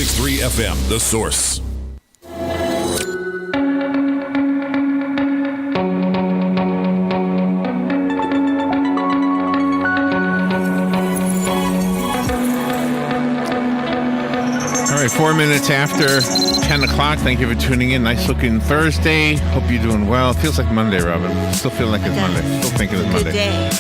106.3 FM, The Source. All right, 4 minutes after 10 o'clock. Thank you for tuning in. Nice looking Thursday. Hope you're doing well. It feels like Monday, Robin. Still feeling like it's Monday. Still thinking it's Monday. Good day.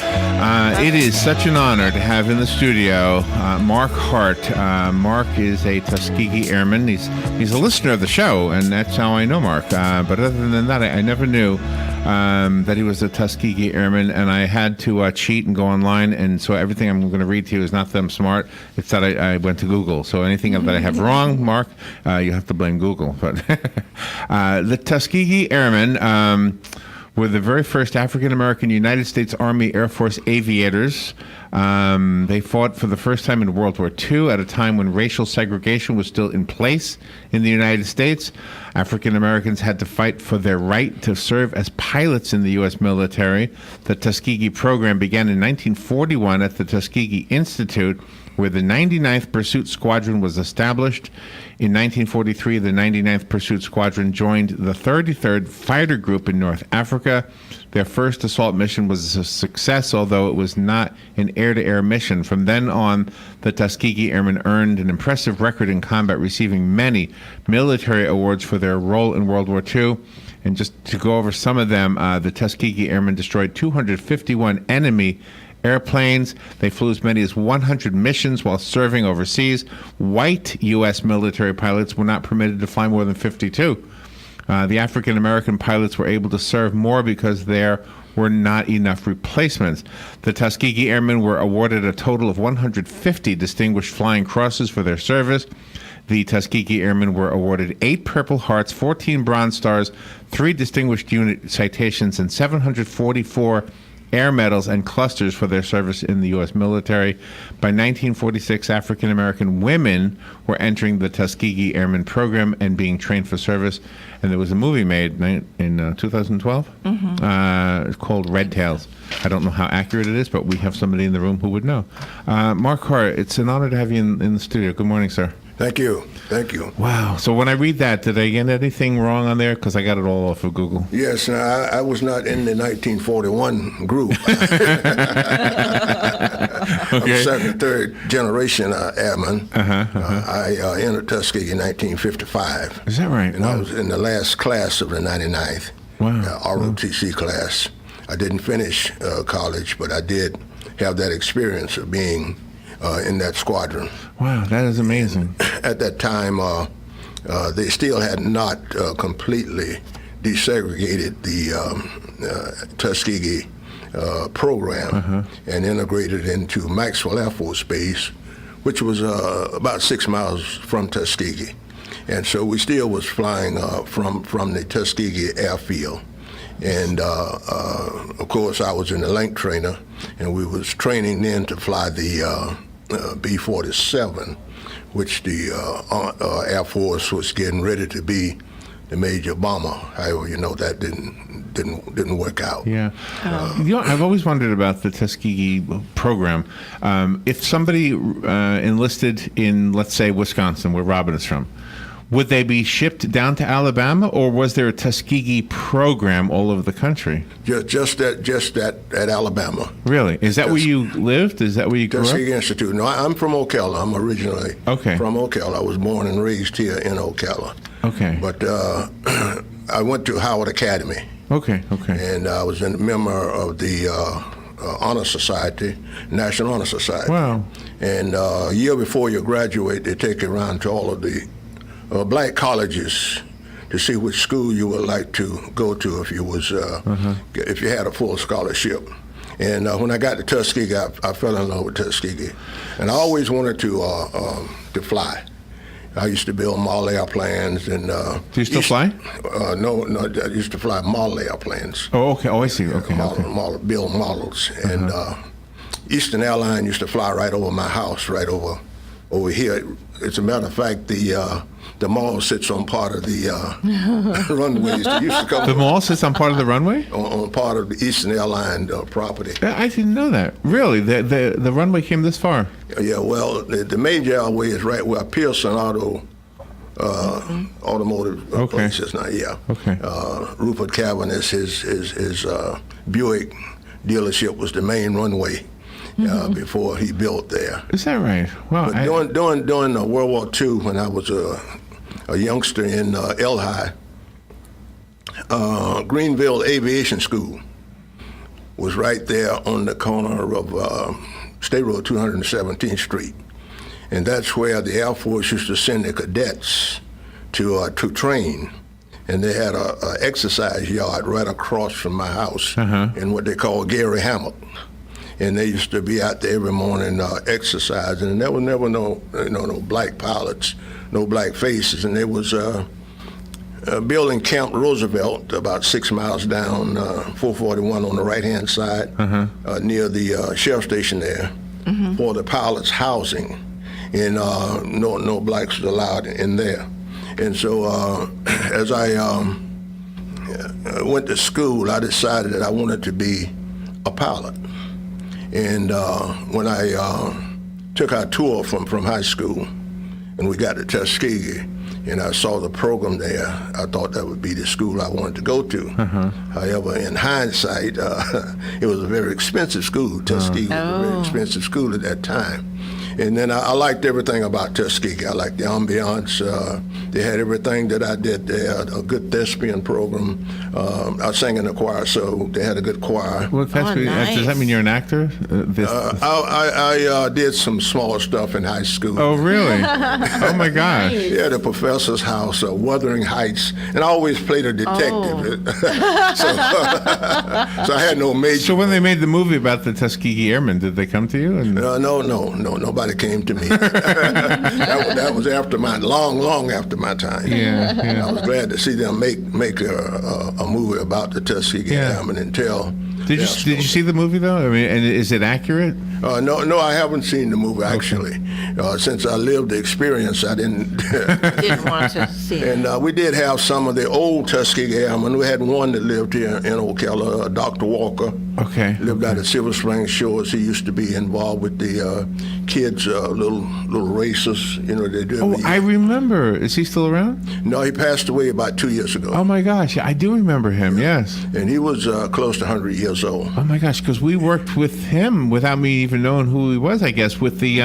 It is such an honor to have in the studio Mark Hart. Mark is a Tuskegee Airman. He's a listener of the show, and that's how I know Mark. But other than that, I never knew that he was a Tuskegee Airman, and I had to cheat and go online, and so everything I'm going to read to you is not that I'm smart. It's that I went to Google. So anything that I have wrong, Mark, you have to blame Google. But the Tuskegee Airmen were the very first African-American United States Army Air Force aviators. They fought for the first time in World War II at a time when racial segregation was still in place in the United States. African Americans had to fight for their right to serve as pilots in the U.S. military. The Tuskegee program began in 1941 at the Tuskegee Institute, where the 99th Pursuit Squadron was established. In 1943, the 99th Pursuit Squadron joined the 33rd Fighter Group in North Africa. Their first assault mission was a success, although it was not an air-to-air mission. From then on, the Tuskegee Airmen earned an impressive record in combat, receiving many military awards for their role in World War II. And just to go over some of them, the Tuskegee Airmen destroyed 251 enemy airplanes. They flew as many as 100 missions while serving overseas. White U.S. military pilots were not permitted to fly more than 52. The African-American pilots were able to serve more because there were not enough replacements. The Tuskegee Airmen were awarded a total of 150 Distinguished Flying Crosses for their service. The Tuskegee Airmen were awarded 8 Purple Hearts, 14 Bronze Stars, 3 Distinguished Unit Citations, and 744 air medals and clusters for their service in the U.S. military. By 1946, African-American women were entering the Tuskegee Airmen program and being trained for service. And there was a movie made in 2012 it's called Red Tails. I don't know how accurate it is, but we have somebody in the room who would know. Mark Hart, it's an honor to have you in the studio. Good morning, sir. Thank you. Thank you. Wow. So when I read that, did I get anything wrong on there? Because I got it all off of Google. Yes, I was not in the 1941 group. I'm second, third generation airman. I entered Tuskegee in 1955. Is that right? And I was in the last class of the 99th ROTC class. I didn't finish college, but I did have that experience of being in that squadron. Wow, that is amazing. At that time, they still had not completely desegregated the Tuskegee program and integrated it into Maxwell Air Force Base, which was about 6 miles from Tuskegee. And so we still was flying from the Tuskegee airfield. And of course, I was in the link trainer, and we was training then to fly the B-47, which the Air Force was getting ready to be the major bomber. However, that didn't work out. Yeah. I've always wondered about the Tuskegee program. If somebody enlisted in, let's say, Wisconsin, where Robin is from, would they be shipped down to Alabama, or was there a Tuskegee program all over the country? Just at Alabama. Really? Is that where you lived? Is that where you grew up? Tuskegee Institute. No, I'm from Ocala. I'm originally from Ocala. I was born and raised here in Ocala. Okay. But I went to Howard Academy. Okay. And I was a member of the Honor Society, National Honor Society. Wow. And a year before you graduate, they take you around to all of the black colleges to see which school you would like to go to if you was if you had a full scholarship. And when I got to Tuskegee, I fell in love with Tuskegee, and I always wanted to fly. I used to build model airplanes, and do you still fly? No, I used to fly model airplanes. Oh, okay. Oh, I see. Okay. Build models, and Eastern Airline used to fly right over my house, right over here. As a matter of fact, the mall sits on part of the runways. The mall sits on part of the runway? On part of the Eastern Airline property. I didn't know that. Really? The runway came this far? Yeah, well, the major airway is right where Pearson Auto automotive places now. Yeah. Okay. Rupert Cavaniss, his Buick dealership was the main runway before he built there. Is that right? Well, but during World War II, when I was a youngster in Lehigh, Greenville Aviation School was right there on the corner of State Road 217th Street. And that's where the Air Force used to send the cadets to train. And they had a exercise yard right across from my house in what they call Gary Hammock. And they used to be out there every morning exercising. And there was never no black pilots, no black faces. And there was building Camp Roosevelt about 6 miles down 441 on the right-hand side near the sheriff station there for the pilots' housing. And no blacks was allowed in there. And so as I went to school, I decided that I wanted to be a pilot. And when I took our tour from high school and we got to Tuskegee, and I saw the program there, I thought that would be the school I wanted to go to. However, in hindsight, it was a very expensive school. Tuskegee was a very expensive school at that time. And then I liked everything about Tuskegee. I liked the ambiance. They had everything that I did. They had a good thespian program. I sang in the choir, so they had a good choir. Well, nice. Does that mean you're an actor? I did some small stuff in high school. Oh, really? Oh, my gosh. Yeah, the professor's house, Wuthering Heights, and I always played a detective. So I had no major. So when they made the movie about the Tuskegee Airmen, did they come to you? No, nobody came to me. that was after long after my time. Yeah. I was glad to see them make a movie about the Tuskegee Airmen and tell. Did you see the movie though? I mean, and is it accurate? No, I haven't seen the movie actually. Since I lived the experience, I didn't want to see it. And we did have some of the old Tuskegee Airmen. We had one that lived here in Ocala, Dr. Walker. Okay. Lived out at Silver Spring Shores. He used to be involved with the kids, little races. They do. Oh, I remember. Is he still around? No, he passed away about 2 years ago. Oh my gosh, I do remember him. Yes. And he was close to 100 years old. Oh my gosh, because we worked with him without me even knowing who he was. I guess with the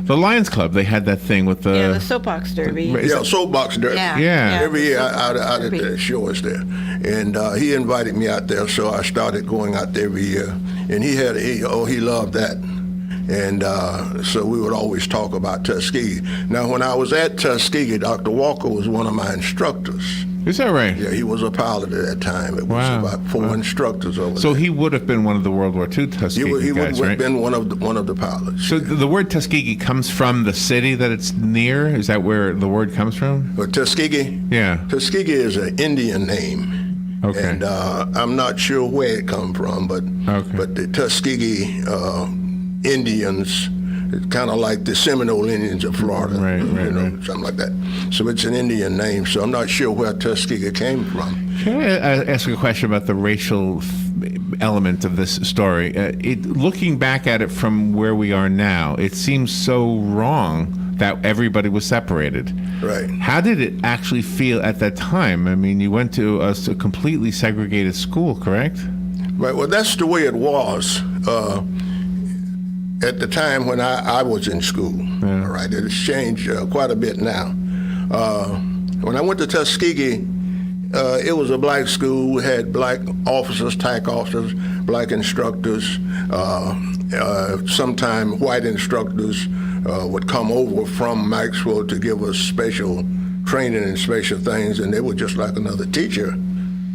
Lions Club, they had that thing with the soapbox derby. Soapbox derby. Yeah. Every year out at the shores there, and he invited me out there, so I started going out there every year. And he loved that, and so we would always talk about Tuskegee. Now, when I was at Tuskegee, Dr. Walker was one of my instructors. Is that right? Yeah, he was a pilot at that time. It was about 4 instructors over there. So he would have been one of the World War II Tuskegee guys, He would right? have been one of the pilots. So the word Tuskegee comes from the city that it's near? Is that where the word comes from? But Tuskegee? Yeah. Tuskegee is an Indian name. Okay. And I'm not sure where it come from, but the Tuskegee Indians, it's kind of like the Seminole Indians of Florida, right. something like that. So it's an Indian name, so I'm not sure where Tuskegee came from. Can I ask a question about the racial element of this story? Looking back at it from where we are now, it seems so wrong that everybody was separated. Right. How did it actually feel at that time? I mean, you went to a completely segregated school, correct? Right, well, that's the way it was. At the time when I was in school, all right, it has changed quite a bit now. When I went to Tuskegee, it was a black school. We had black officers, TAC officers, black instructors. Sometimes white instructors would come over from Maxwell to give us special training and special things, and they were just like another teacher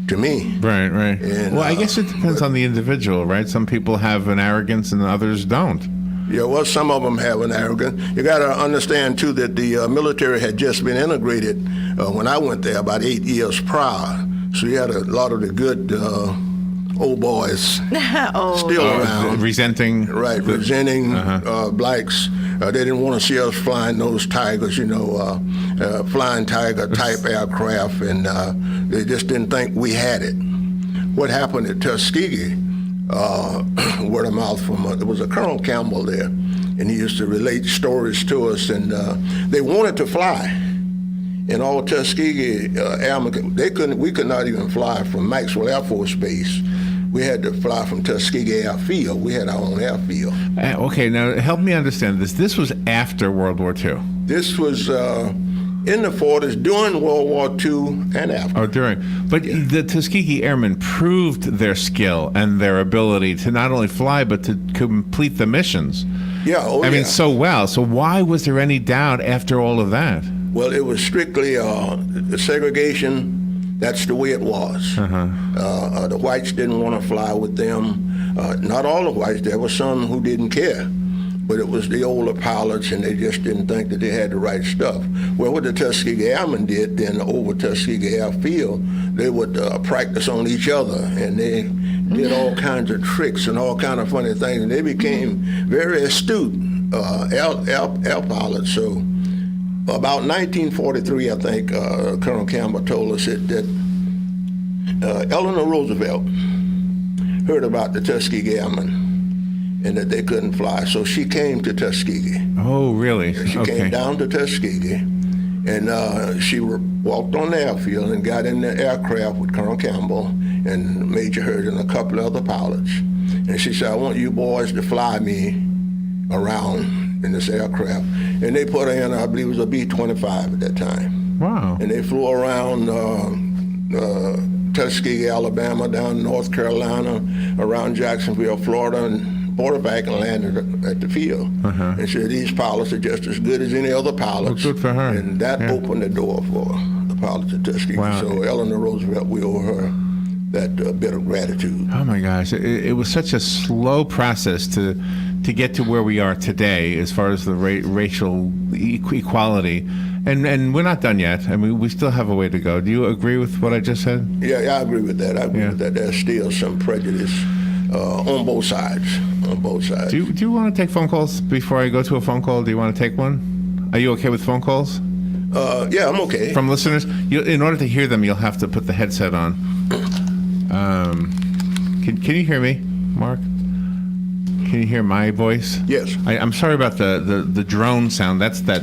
to me. Right. And, well, I guess it depends on the individual, right? Some people have an arrogance and others don't. Yeah, well, some of them have an arrogance. You got to understand, too, that the military had just been integrated when I went there about 8 years prior. So you had a lot of the good old boys still around. Resenting. Right, resenting blacks. They didn't want to see us flying those Tigers, flying Tiger-type aircraft, and they just didn't think we had it. What happened at Tuskegee, word of mouth there was a Colonel Campbell there, and he used to relate stories to us, and they wanted to fly, And all Tuskegee Airmen, we could not even fly from Maxwell Air Force Base. We had to fly from Tuskegee Airfield. We had our own airfield. Okay, now help me understand this. This was after World War II. This was in the 40s, during World War II and after. Oh, during. But the Tuskegee Airmen proved their skill and their ability to not only fly, but to complete the missions. Yeah, I mean, so well. So why was there any doubt after all of that? Well, it was strictly the segregation. That's the way it was. The whites didn't want to fly with them. Not all the whites. There were some who didn't care. But it was the older pilots, and they just didn't think that they had the right stuff. Well, what the Tuskegee Airmen did then over Tuskegee Airfield, they would practice on each other, and they did all kinds of tricks and all kinds of funny things, and they became very astute air pilots. So about 1943, I think, Colonel Campbell told us that Eleanor Roosevelt heard about the Tuskegee Airmen and that they couldn't fly. So she came to Tuskegee. Oh, really? She came down to Tuskegee, and she walked on the airfield and got in the aircraft with Colonel Campbell and Major Hurt and a couple of other pilots. And she said, I want you boys to fly me around in this aircraft. And they put her in, I believe it was a B-25 at that time. Wow. And they flew around Tuskegee, Alabama, down North Carolina, around Jacksonville, Florida, and brought her back and landed at the field. And she said, these pilots are just as good as any other pilots. Well, good for her. And that opened the door for the pilots at Tuskegee. Wow. So Eleanor Roosevelt, we owe her that bit of gratitude. Oh my gosh, it was such a slow process to get to where we are today as far as the racial equality. And we're not done yet. I mean, we still have a way to go. Do you agree with what I just said? Yeah, I agree with that. I agree with that. There's still some prejudice on both sides. Do you want to take phone calls before I go to a phone call? Do you want to take one? Are you okay with phone calls? Yeah, I'm okay. From listeners? In order to hear them, you'll have to put the headset on. Can you hear me, Mark? Can you hear my voice? Yes. I'm sorry about the drone sound. That's that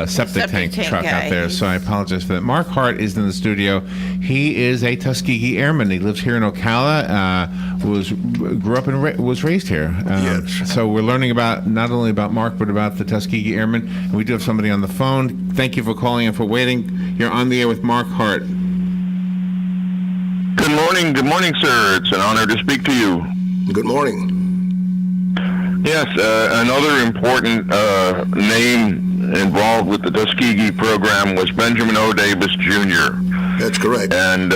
septic tank truck guy. out there, so I apologize for that. Mark Hart is in the studio. He is a Tuskegee Airman. He lives here in Ocala, grew up and was raised here. Yes. So we're learning about not only about Mark, but about the Tuskegee Airmen. And we do have somebody on the phone. Thank you for calling and for waiting. You're on the air with Mark Hart. Good morning, sir. It's an honor to speak to you. Good morning. Yes, another important name involved with the Tuskegee program was Benjamin O. Davis Jr. That's correct. And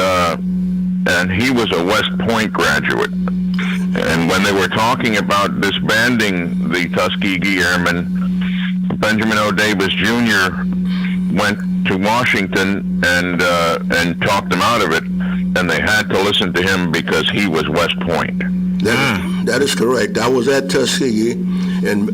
he was a West Point graduate. And when they were talking about disbanding the Tuskegee Airmen, Benjamin O. Davis Jr. went to Washington and talked them out of it, and they had to listen to him because he was West Point. That is correct. I was at Tuskegee, and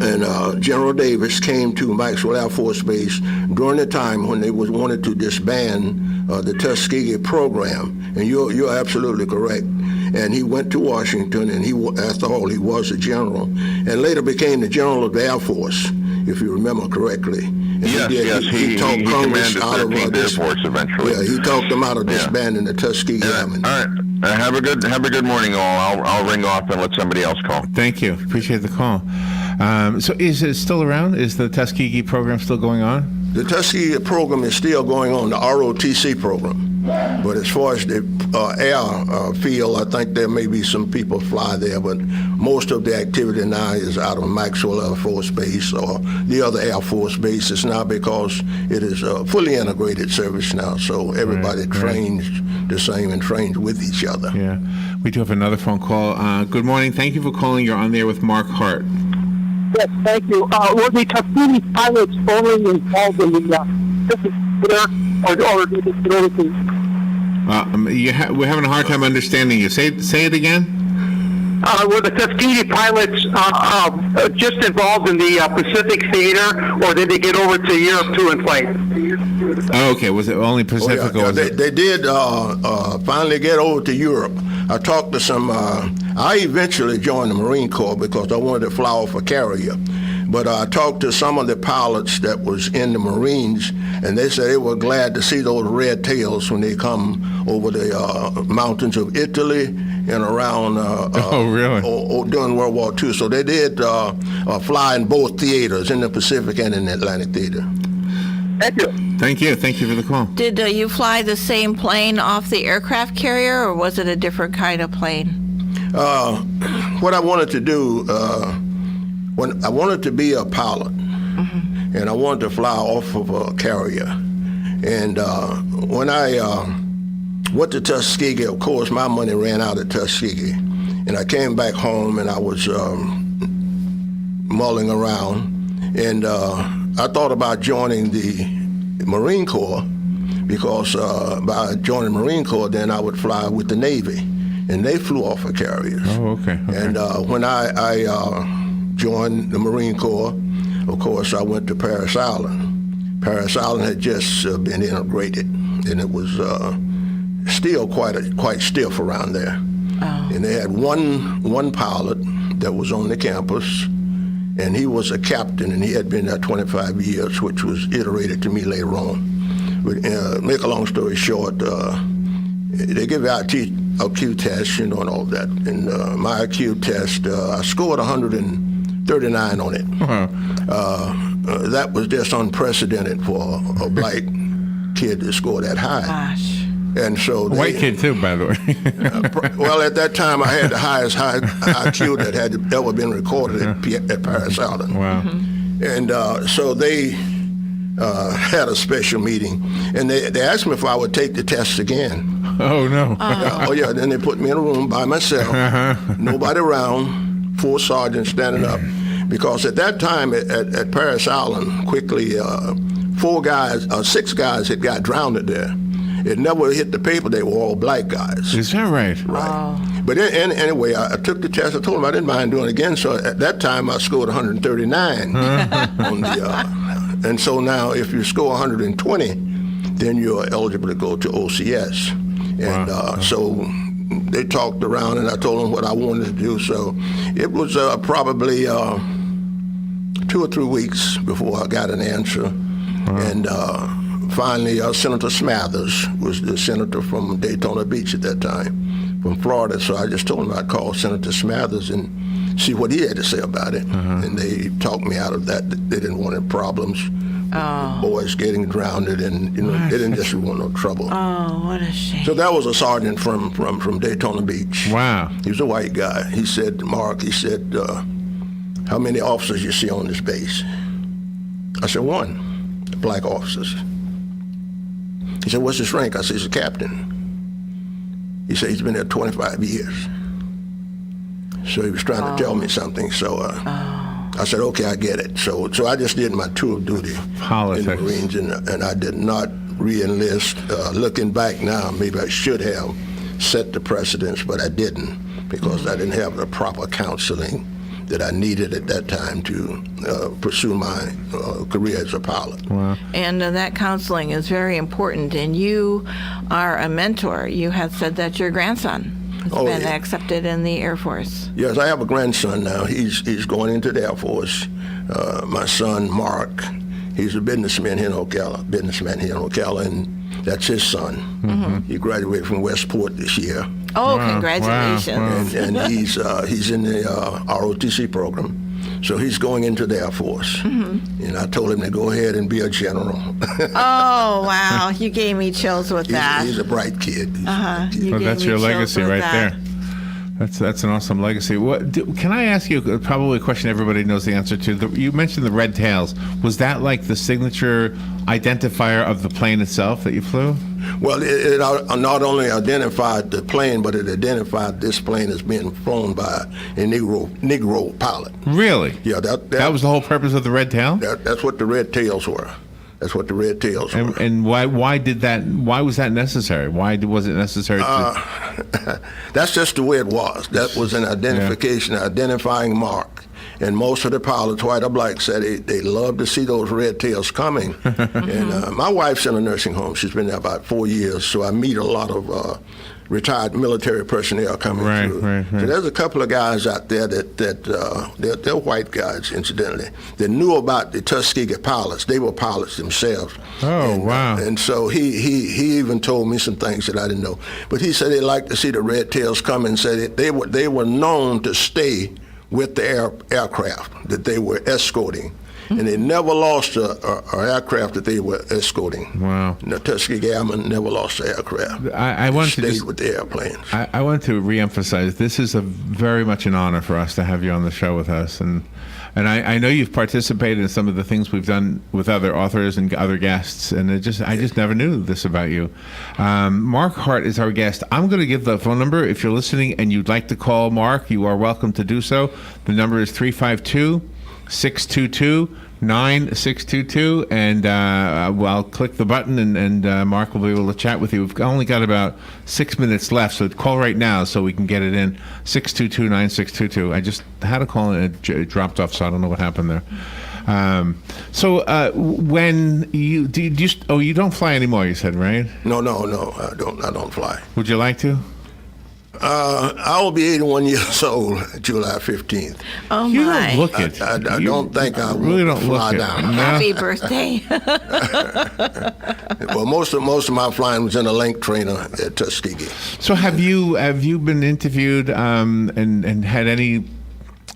General Davis came to Maxwell Air Force Base during the time when they wanted to disband the Tuskegee program. And you're absolutely correct. And he went to Washington, and after all, he was a general, and later became the general of the Air Force, if you remember correctly. And yes, he talked Congress out of 13th Air Force eventually. Yeah, he talked them out of disbanding the Tuskegee Airmen. All right. Have a good morning, all. I'll ring off and let somebody else call. Thank you. Appreciate the call. So is it still around? Is the Tuskegee program still going on? The Tuskegee program is still going on, the ROTC program. But as far as the air field, I think there may be some people fly there, but most of the activity now is out of Maxwell Air Force Base or the other Air Force bases now, because it is a fully integrated service now, so everybody trains the same and trains with each other. Yeah. We do have another phone call. Good morning. Thank you for calling. You're on there with Mark Hart. Yes, thank you. Were the Tuskegee pilots only involved in we're having a hard time understanding you. Say it again. Were the Tuskegee pilots just involved in the Pacific theater, or did they get over to Europe too and fight? Oh, okay. Was it only Pacific? They did finally get over to Europe. I talked to some. I eventually joined the Marine Corps because I wanted to fly off a carrier. But I talked to some of the pilots that was in the Marines, and they said they were glad to see those red tails when they come over the mountains of Italy and around during World War II. So they did fly in both theaters, in the Pacific and in the Atlantic Theater. Thank you. Thank you. Thank you for the call. Did you fly the same plane off the aircraft carrier, or was it a different kind of plane? What I wanted to do, when I wanted to be a pilot, and I wanted to fly off of a carrier. And when I went to Tuskegee, of course, my money ran out at Tuskegee. And I came back home, and I was mulling around. And I thought about joining the Marine Corps, because by joining the Marine Corps, then I would fly with the Navy. And they flew off of carriers. Oh, okay. And when I joined the Marine Corps, of course, I went to Parris Island. Parris Island had just been integrated, and it was still quite stiff around there. Oh. And they had one pilot that was on the campus, and he was a captain, and he had been there 25 years, which was iterated to me later on. But make a long story short, they give you IQ test, and all that. And my IQ test, I scored 139 on it. That was just unprecedented for a black kid to score that high. Gosh. And so white kid too, by the way. Well, at that time, I had the highest IQ that had ever been recorded at Parris Island. Wow. And so they had a special meeting, and they asked me if I would take the test again. Oh, no. Yeah, then they put me in a room by myself, nobody around, 4 sergeants standing up. Because at that time at Parris Island, quickly, 6 guys had got drowned there. It never hit the paper. They were all black guys. Is that right? Right. Oh. But anyway, I took the test. I told them I didn't mind doing it again. So at that time, I scored 139 on the. And so now, if you score 120, then you're eligible to go to OCS. And so they talked around, and I told them what I wanted to do. So it was probably 2 or 3 weeks before I got an answer. And finally, Senator Smathers was the senator from Daytona Beach at that time, from Florida. So I just told him I'd call Senator Smathers and see what he had to say about it. And they talked me out of that. They didn't want any problems. Boys getting drowned, and they didn't just want no trouble. Oh, what a shame. So that was a sergeant from Daytona Beach. Wow. He was a white guy. He said, Mark, how many officers you see on this base? I said, 1, black officers. He said, what's his rank? I said, he's a captain. He said, he's been there 25 years. So he was trying to tell me something. So I said, okay, I get it. So I just did my tour of duty in the Marines, and I did not re-enlist. Looking back now, maybe I should have set the precedence, but I didn't, because I didn't have the proper counseling that I needed at that time to pursue my career as a pilot. Wow. And that counseling is very important. And you are a mentor. You have said that your grandson has been accepted in the Air Force. Yes, I have a grandson now. He's going into the Air Force. My son, Mark, he's a businessman here in Ocala, and that's his son. He graduated from Westport this year. Oh, congratulations. Wow. And he's in the ROTC program. So he's going into the Air Force. And I told him to go ahead and be a general. Oh, wow. You gave me chills with that. He's a bright kid. That's your legacy right there. That's an awesome legacy. Can I ask you probably a question everybody knows the answer to? You mentioned the red tails. Was that like the signature identifier of the plane itself that you flew? Well, it not only identified the plane, but it identified this plane as being flown by a Negro pilot. Really? Yeah. That was the whole purpose of the red tail? That's what the red tails were. That's what the red tails were. And why was that necessary? Why was it necessary to... That's just the way it was. That was an identification, identifying mark. and most of the pilots, white or black, said they love to see those red tails coming. And my wife's in a nursing home. She's been there about 4 years, so I meet a lot of retired military personnel coming through. Right. So there's a couple of guys out there that they're white guys, incidentally, that knew about the Tuskegee pilots. They were pilots themselves. Oh, wow. And so he even told me some things that I didn't know. But he said they liked to see the red tails come, and said they were known to stay with the aircraft that they were escorting. And they never lost an aircraft that they were escorting. Wow. The Tuskegee Airmen never lost an aircraft. I want to stayed with the airplanes. I want to reemphasize, this is very much an honor for us to have you on the show with us. And I know you've participated in some of the things we've done with other authors and other guests, and I just never knew this about you. Mark Hart is our guest. I'm going to give the phone number. If you're listening and you'd like to call Mark, you are welcome to do so. The number is 352-622-9622, and I'll click the button, and Mark will be able to chat with you. We've only got about 6 minutes left, so call right now so we can get it in. 622-9622. I just had a call and it dropped off, so I don't know what happened there. When you don't fly anymore, you said, right? No, I don't fly. Would you like to? I will be 81 years old July 15th. Oh, You my. don't look it. I don't think I really will don't fly look it. down. No. Happy birthday. Well, most of my flying was in a link trainer at Tuskegee. So have you been interviewed and had any,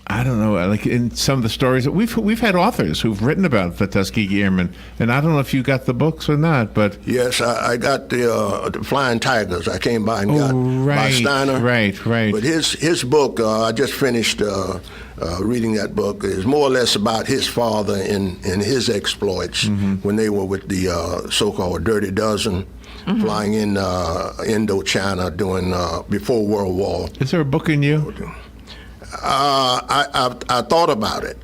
I don't know, like in some of the stories that we've had authors who've written about the Tuskegee Airmen, and I don't know if you got the books or not, but Yes, I got the Flying Tigers. I came by and got by Steiner. Right. But his book, I just finished reading that book. Is more or less about his father and his exploits when they were with the so-called Dirty Dozen, flying in Indochina during before World War. Is there a book in you? I thought about it.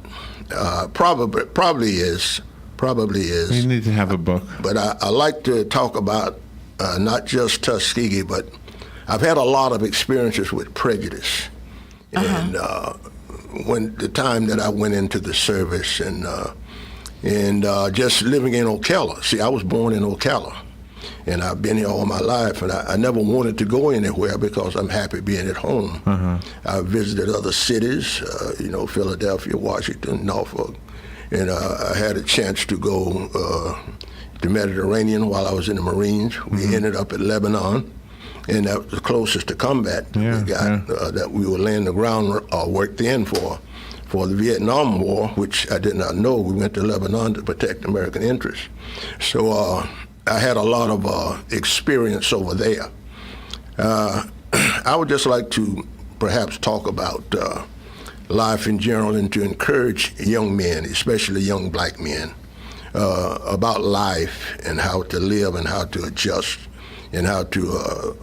Probably is. You need to have a book. But I like to talk about not just Tuskegee, but I've had a lot of experiences with prejudice. And when the time that I went into the service and just living in Ocala. See, I was born in Ocala. And I've been here all my life, and I never wanted to go anywhere because I'm happy being at home. I visited other cities, Philadelphia, Washington, Norfolk, and I had a chance to go to Mediterranean while I was in the Marines. We ended up at Lebanon, and that was the closest to combat we got, that we were laying the groundwork then for the Vietnam War, which I did not know. We went to Lebanon to protect American interests. So I had a lot of experience over there. I would just like to perhaps talk about life in general and to encourage young men, especially young black men, about life and how to live and how to adjust and how to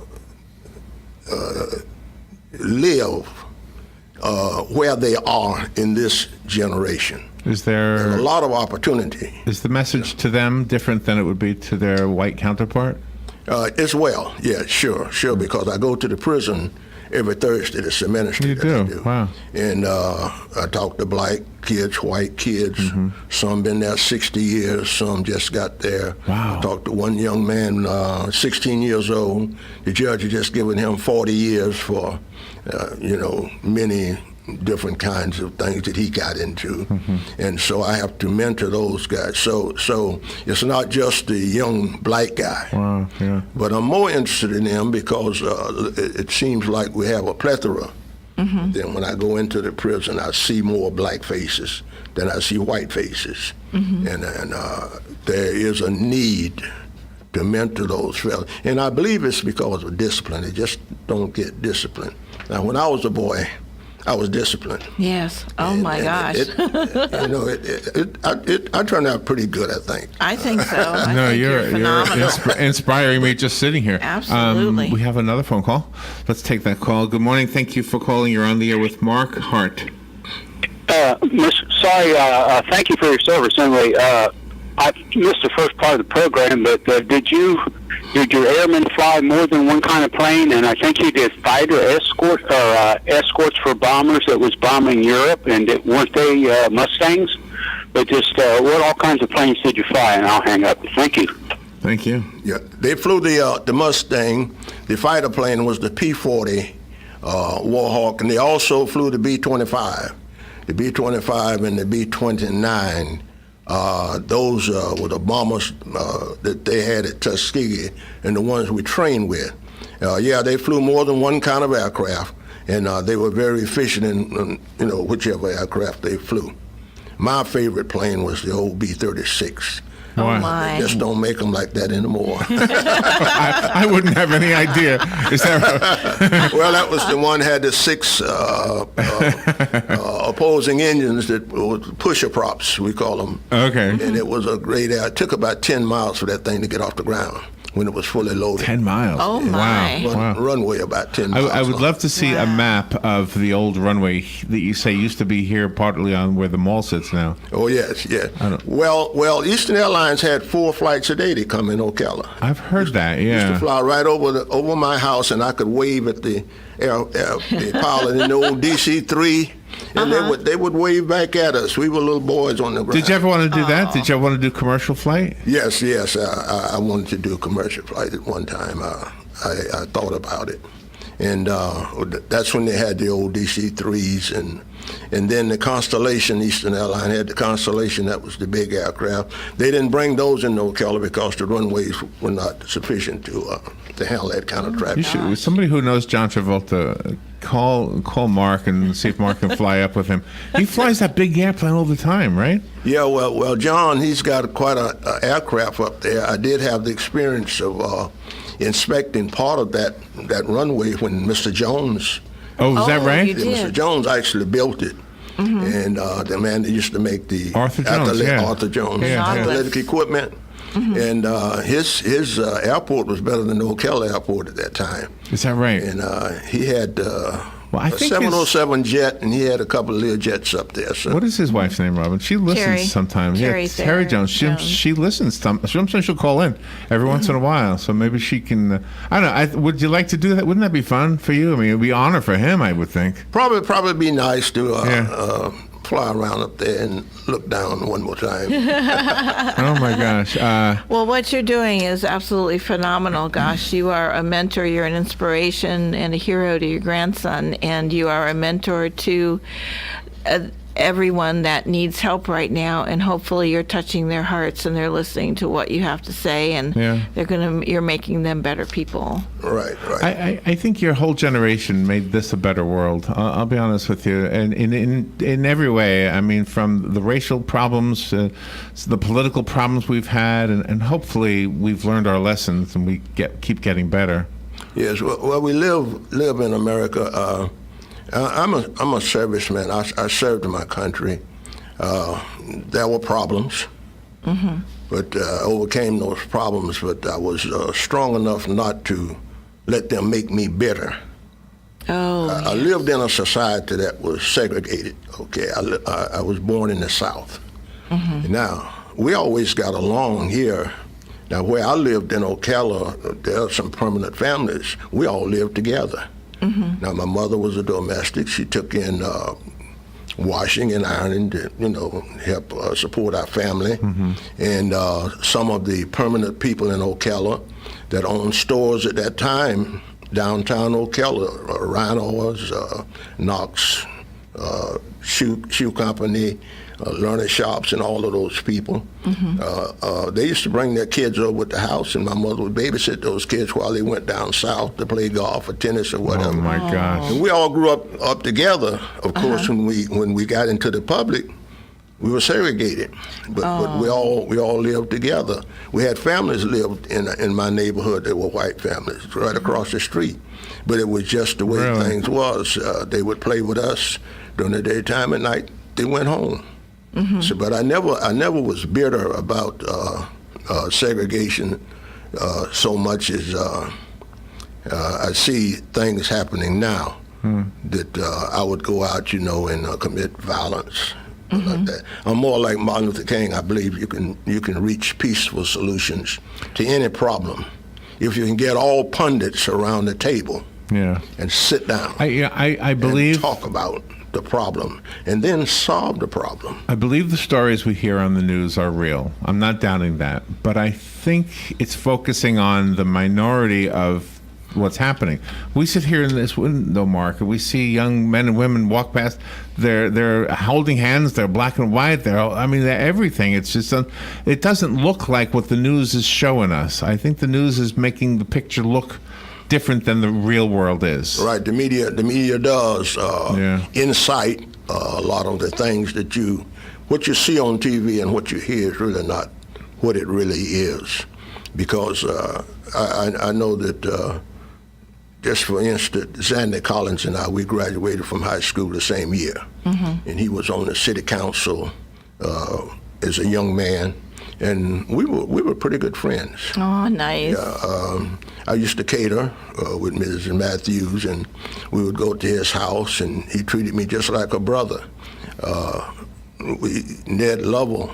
live where they are in this generation. Is there There's a lot of opportunity. Is the message to them different than it would be to their white counterpart? As well, yeah, sure, because I go to the prison every Thursday. It's a ministry that I do. Wow. And I talk to black kids, white kids. Some been there 60 years, some just got there. Wow. I talked to one young man, 16 years old. The judge had just given him 40 years for, many different kinds of things that he got into. And so I have to mentor those guys. So it's not just the young black guy. Wow, yeah. But I'm more interested in them because it seems like we have a plethora. Then when I go into the prison, I see more black faces than I see white faces. And there is a need to mentor those fellas. And I believe it's because of discipline. They just don't get disciplined. Now, when I was a boy, I was disciplined. Yes. Oh, my gosh. I turned out pretty good, I think. I think so. I think you're phenomenal. inspiring me just sitting here. Absolutely. We have another phone call. Let's take that call. Good morning. Thank you for calling. You're on the air with Mark Hart. Thank you for your service, Emily. I missed the first part of the program, but did your airmen fly more than one kind of plane? And I think you did fighter escorts for bombers that was bombing Europe, and weren't they Mustangs? But just what all kinds of planes did you fly? And I'll hang up. Thank you. Thank you. Yeah, they flew the Mustang. The fighter plane was the P-40 Warhawk, and they also flew the B-25. The B-25 and the B-29. Those were the bombers that they had at Tuskegee and the ones we trained with. They flew more than one kind of aircraft, and they were very efficient in whichever aircraft they flew. My favorite plane was the old B-36. Oh, my. They just don't make them like that anymore. I wouldn't have any idea. Is that right? Well, that was the one had the 6 opposing engines that were pusher props, we call them. Okay. And it was a great air. It took about 10 miles for that thing to get off the ground when it was fully loaded. 10 miles. Oh, my. Wow. Runway about 10 miles. I would long. love to see a map of the old runway that you say used to be here, partly on where the mall sits now. Oh, yes, yeah. Well, Eastern Airlines had 4 flights a day to come in Ocala. I've heard that, Used to yeah. fly right over my house, and I could wave at the pilot in the old DC-3, and they would wave back at us. We were little boys on the ground. Did you ever want to do that? Did you ever want to do commercial flight? Yes. I wanted to do a commercial flight at one time. I thought about it, and that's when they had the old DC-3s, and then the Constellation. Eastern Airlines had the Constellation. That was the big aircraft. They didn't bring those in Ocala because the runways were not sufficient to handle that kind of traffic. Somebody who knows John Travolta, call Mark and see if Mark can fly up with him. He flies that big airplane all the time, right? Yeah, well, John, he's got quite an aircraft up there. I did have the experience of inspecting part of that runway when Mr. Jones. Oh, is that right? You did. Mr. Jones actually built it. And the man that used to make the Arthur Jones, athletic equipment. And his airport was better than the Ocala airport at that time. Is that right? And he had I a think 707 jet, and he had a couple of Learjets up there. So. What is his wife's name, Robin? She listens Terry. sometimes. Terry Jones. She listens. Sometimes she'll call in every once in a while. So maybe she can. I don't know. Would you like to do that? Wouldn't that be fun for you? I mean, it would be an honor for him, I would think. Probably be nice to fly around up there and look down one more time. Oh my gosh. Well, what you're doing is absolutely phenomenal. Gosh, you are a mentor, you're an inspiration and a hero to your grandson, and you are a mentor to everyone that needs help right now, and hopefully you're touching their hearts and they're listening to what you have to say, and you're making them better people. Right. I think your whole generation made this a better world. I'll be honest with you, and in every way. I mean, from the racial problems, to the political problems we've had, and hopefully we've learned our lessons and we keep getting better. Yes. Well, we live in America. I'm a serviceman. I served my country. There were problems, but overcame those problems. But I was strong enough not to let them make me bitter. I lived in a society that was segregated. Okay, I was born in the South. Now we always got along here. Now where I lived in Ocala, there are some permanent families. We all lived together. Now, my mother was a domestic. She took in washing and ironing to, help support our family. And some of the permanent people in Ocala that owned stores at that time, downtown Ocala, Rhinos, Knox, Shoe Company, learning shops, and all of those people. They used to bring their kids over at the house, and my mother would babysit those kids while they went down south to play golf or tennis or whatever. Oh my gosh! And we all grew up together. Of course, when we got into the public, we were segregated, but we all lived together. We had families lived in my neighborhood that were white families right across the street, but it was just the way things was. They would play with us during the daytime. At night, they went home. So, but I never was bitter about segregation so much as I see things happening now that I would go out, and commit violence like that. I'm more like Martin Luther King. I believe you can reach peaceful solutions to any problem if you can get all pundits around the table and sit down. I believe and talk about the problem and then solve the problem. I believe the stories we hear on the news are real. I'm not doubting that, but I think it's focusing on the minority of what's happening. We sit here in this window, Mark, and we see young men and women walk past. They're holding hands. They're black and white. They're everything. It's just it doesn't look like what the news is showing us. I think the news is making the picture look different than the real world is. Right. The media does incite a lot of the things that what you see on TV and what you hear is really not what it really is, because I know that. Just for instance, Xander Collins and I, we graduated from high school the same year. And he was on the city council as a young man, and we were pretty good friends. Oh, nice. I used to cater with Mrs. Matthews, and we would go to his house, and he treated me just like a brother. Ned Lovell,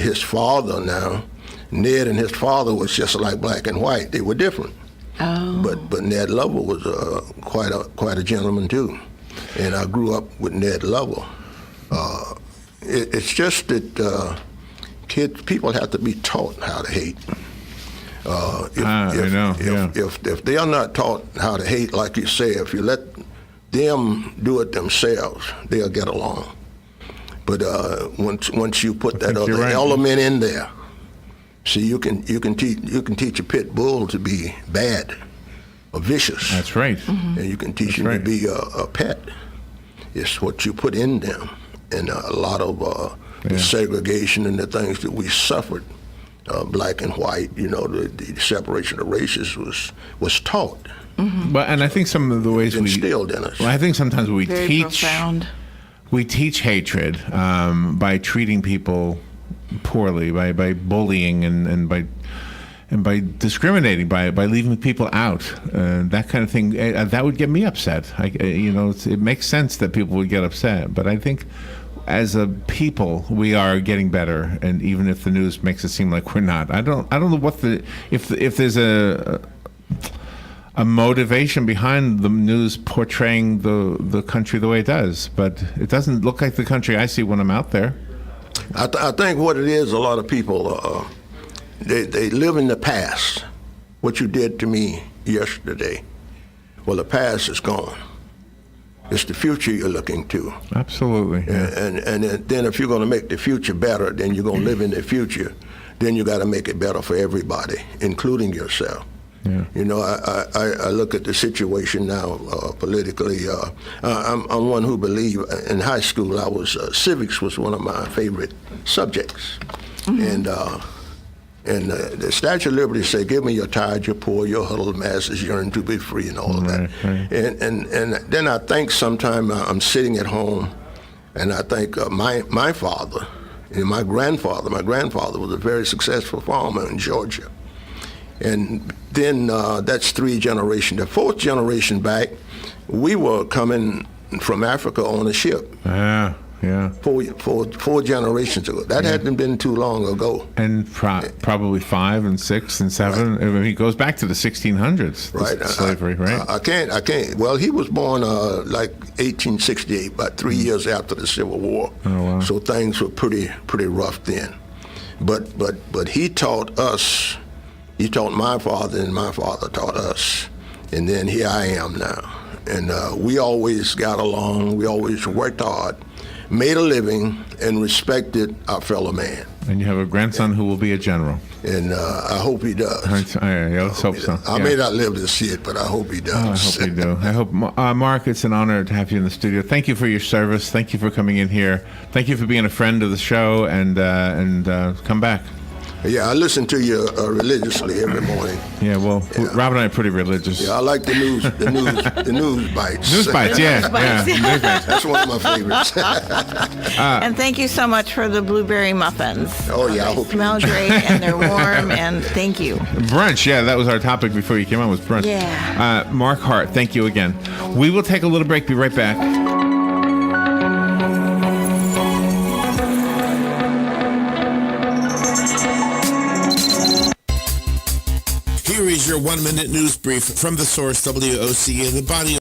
his father now, Ned and his father was just like black and white. They were different. Oh. But Ned Lovell was quite a gentleman too, and I grew up with Ned Lovell. It's just that people have to be taught how to hate. If they are not taught how to hate, like you say, if you let them do it themselves, they'll get along. But once you put that other element in there. See, you can teach a pit bull to be bad or vicious. That's right. Mm-hmm. And you can teach him to be a pet. It's what you put in them, and a lot of the segregation and the things that we suffered, black and white. The separation of races was taught. Mm-hmm. And I think some of the ways instilled in us. Well, I think sometimes we Very teach profound. We teach hatred by treating people poorly, by bullying and by discriminating, by leaving people out, that kind of thing. That would get me upset. It makes sense that people would get upset, but I think as a people we are getting better, and even if the news makes it seem like we're not, I don't know what if there's a motivation behind the news portraying the country the way it does, but it doesn't look like the country I see when I'm out there. I think what it is, a lot of people, they live in the past. What you did to me yesterday, well, the past is gone. It's the future you're looking to. Absolutely. Yeah. And then if you're going to make the future better, then you're going to live in the future. Then you got to make it better for everybody, including yourself. Yeah. I look at the situation now politically. I'm one who believe in high school civics was one of my favorite subjects, and the Statue of Liberty say, "Give me your tired, your poor, your huddled masses yearn to be free," and all of that. Right. And then I think sometime I'm sitting at home, and I think my father and my grandfather. My grandfather was a very successful farmer in Georgia. And then that's 3 generations. The 4th generation back, we were coming from Africa on a ship. Yeah. 4 generations ago. That hadn't been too long ago. And probably 5 and 6 and 7. Right. I mean, it goes back to the 1600s. Right. Slavery, right? I can't. Well, he was born like 1868, about 3 years after the Civil War. Oh, wow. So things were pretty rough then. But he taught us. He taught my father, and my father taught us. And then here I am now. And we always got along. We always worked hard, made a living, and respected our fellow man. And you have a grandson who will be a general. And I hope he does. Let's hope so. I may not live to see it, but I hope he does. I hope you do. I hope, Mark, it's an honor to have you in the studio. Thank you for your service. Thank you for coming in here. Thank you for being a friend of the show, and come back. Yeah, I listen to you religiously every morning. Yeah, well, Rob and I are pretty religious. Yeah, I like the news bites. News bites, yeah. That's one of my favorites. And thank you so much for the blueberry muffins. Oh, yeah. They smell great, and they're warm, and thank you. Brunch, yeah, that was our topic before you came on, was brunch. Yeah. Mark Hart, thank you again. We will take a little break, be right back. your 1-minute news brief from the source, WOC, and the body